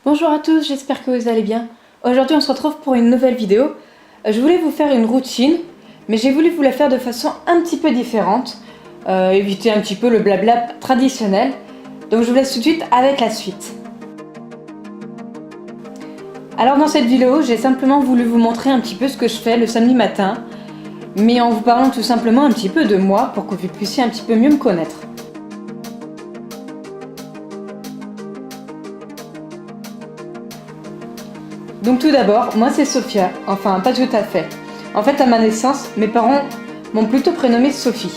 Bonjour à tous, j'espère que vous allez bien. Aujourd'hui on se retrouve pour une nouvelle vidéo. Je voulais vous faire une routine, mais j'ai voulu vous la faire de façon un petit peu différente. Éviter un petit peu le blabla traditionnel. Donc je vous laisse tout de suite avec la suite. Alors dans cette vidéo, j'ai simplement voulu vous montrer un petit peu ce que je fais le samedi matin, mais en vous parlant tout simplement un petit peu de moi pour que vous puissiez un petit peu mieux me connaître. Donc tout d'abord, moi c'est Sophia, enfin pas tout à fait. En fait à ma naissance, mes parents m'ont plutôt prénommée Sophie.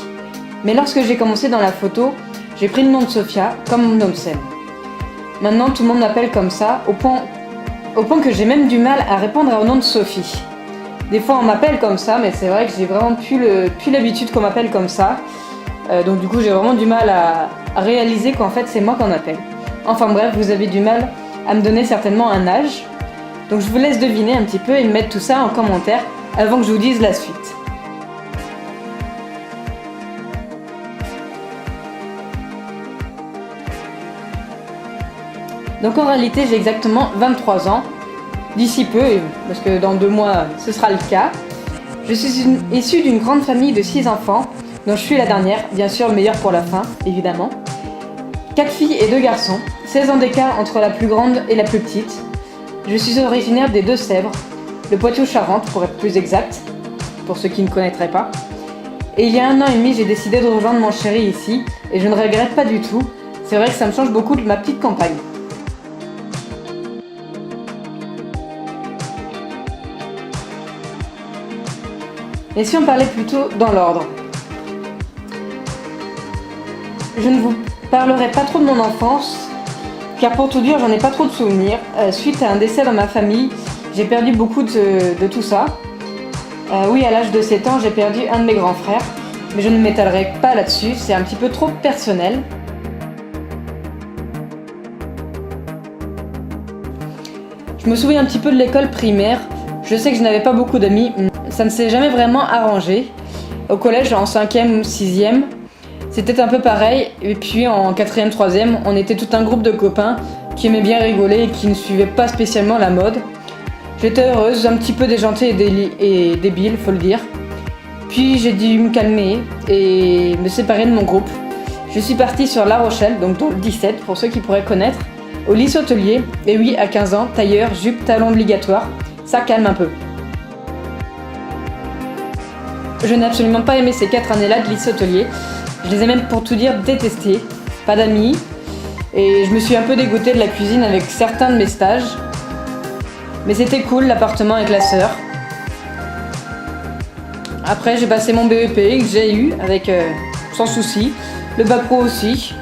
Mais lorsque j'ai commencé dans la photo, j'ai pris le nom de Sophia comme mon nom de scène. Maintenant tout le monde m'appelle comme ça, au point que j'ai même du mal à répondre au nom de Sophie. Des fois on m'appelle comme ça, mais c'est vrai que j'ai vraiment plus l'habitude qu'on m'appelle comme ça. Donc du coup j'ai vraiment du mal à réaliser qu'en fait c'est moi qu'on appelle. Enfin bref, vous avez du mal à me donner certainement un âge. Donc je vous laisse deviner un petit peu et mettre tout ça en commentaire avant que je vous dise la suite. Donc en réalité j'ai exactement 23 ans, d'ici peu, parce que dans 2 mois ce sera le cas. Je suis issue d'une grande famille de 6 enfants, dont je suis la dernière, bien sûr le meilleur pour la fin, évidemment. 4 filles et 2 garçons, 16 ans d'écart entre la plus grande et la plus petite. Je suis originaire des Deux-Sèvres, le Poitou-Charentes pour être plus exact, pour ceux qui ne connaîtraient pas. Et il y a 1 an et demi, j'ai décidé de rejoindre mon chéri ici, et je ne regrette pas du tout. C'est vrai que ça me change beaucoup de ma petite campagne. Et si on parlait plutôt dans l'ordre? Je ne vous parlerai pas trop de mon enfance, car pour tout dire, j'en ai pas trop de souvenirs. Suite à un décès dans ma famille, j'ai perdu beaucoup de tout ça. Oui, à l'âge de 7 ans, j'ai perdu un de mes grands frères, mais je ne m'étalerai pas là-dessus, c'est un petit peu trop personnel. Je me souviens un petit peu de l'école primaire. Je sais que je n'avais pas beaucoup d'amis, ça ne s'est jamais vraiment arrangé. Au collège, en 5e ou 6e, c'était un peu pareil, et puis en 4e, 3e, on était tout un groupe de copains qui aimaient bien rigoler et qui ne suivaient pas spécialement la mode. J'étais heureuse, un petit peu déjantée et débile, faut le dire. Puis j'ai dû me calmer et me séparer de mon groupe. Je suis partie sur La Rochelle, donc dans le 17, pour ceux qui pourraient connaître, au lycée hôtelier, et oui, à 15 ans, tailleur, jupe, talons obligatoires, ça calme un peu. Je n'ai absolument pas aimé ces 4 années-là de lycée hôtelier. Je les ai même, pour tout dire, détestées. Pas d'amis. Et je me suis un peu dégoûtée de la cuisine avec certains de mes stages. Mais c'était cool, l'appartement avec la sœur. Après, j'ai passé mon BEP que j'ai eu avec sans souci. Le bac pro aussi.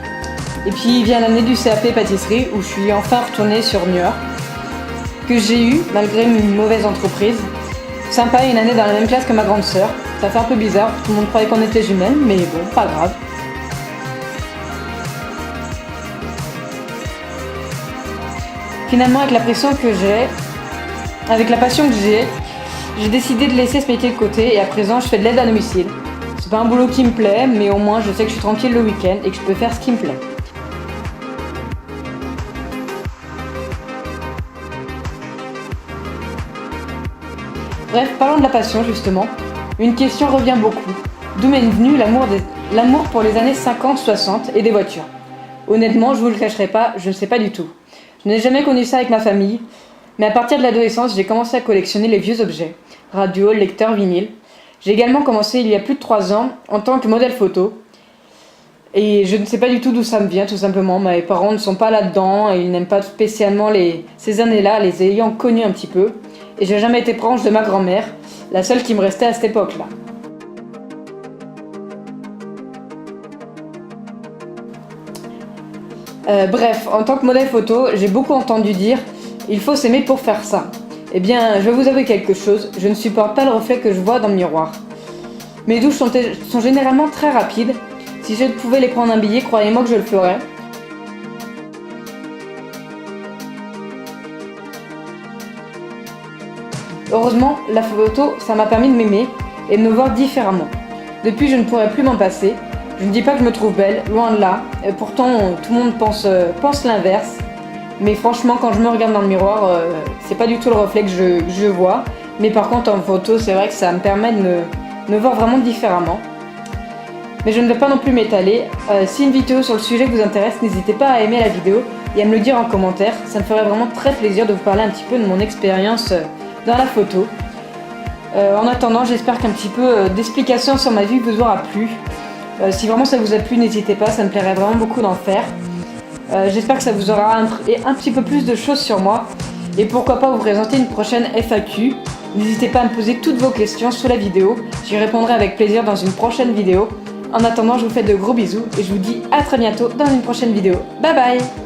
Et puis vient l'année du CAP pâtisserie où je suis enfin retournée sur Niort. Que j'ai eu, malgré une mauvaise entreprise. Sympa, une année dans la même classe que ma grande sœur. Ça fait un peu bizarre, tout le monde croyait qu'on était jumelles, mais bon, pas grave. Finalement, avec la pression que j'ai, avec la passion que j'ai décidé de laisser ce métier de côté et à présent, je fais de l'aide à domicile. C'est pas un boulot qui me plaît, mais au moins, je sais que je suis tranquille le week-end et que je peux faire ce qui me plaît. Bref, parlons de la passion justement. Une question revient beaucoup. D'où m'est venu l'amour pour les années 50-60 et des voitures? Honnêtement, je vous le cacherai pas, je ne sais pas du tout. Je n'ai jamais connu ça avec ma famille, mais à partir de l'adolescence, j'ai commencé à collectionner les vieux objets. Radio, lecteur, vinyle. J'ai également commencé il y a plus de 3 ans en tant que modèle photo. Et je ne sais pas du tout d'où ça me vient, tout simplement. Mes parents ne sont pas là-dedans et ils n'aiment pas spécialement ces années-là, les ayant connues un petit peu. Et j'ai jamais été proche de ma grand-mère, la seule qui me restait à cette époque-là. Bref, en tant que modèle photo, j'ai beaucoup entendu dire « il faut s'aimer pour faire ça ». Eh bien, je vais vous avouer quelque chose, je ne supporte pas le reflet que je vois dans le miroir. Mes douches sont généralement très rapides. Si je pouvais les prendre un billet, croyez-moi que je le ferais. Heureusement, la photo, ça m'a permis de m'aimer et de me voir différemment. Depuis, je ne pourrais plus m'en passer. Je ne dis pas que je me trouve belle, loin de là. Pourtant, tout le monde pense l'inverse. Mais franchement, quand je me regarde dans le miroir, c'est pas du tout le reflet que je vois. Mais par contre, en photo, c'est vrai que ça me permet de me voir vraiment différemment. Mais je ne vais pas non plus m'étaler. Si une vidéo sur le sujet vous intéresse, n'hésitez pas à aimer la vidéo et à me le dire en commentaire. Ça me ferait vraiment très plaisir de vous parler un petit peu de mon expérience dans la photo. En attendant, j'espère qu'un petit peu d'explication sur ma vie vous aura plu. Si vraiment ça vous a plu, n'hésitez pas, ça me plairait vraiment beaucoup d'en faire. J'espère que ça vous aura un petit peu plus de choses sur moi. Et pourquoi pas vous présenter une prochaine FAQ. N'hésitez pas à me poser toutes vos questions sous la vidéo. J'y répondrai avec plaisir dans une prochaine vidéo. En attendant, je vous fais de gros bisous et je vous dis à très bientôt dans une prochaine vidéo. Bye bye!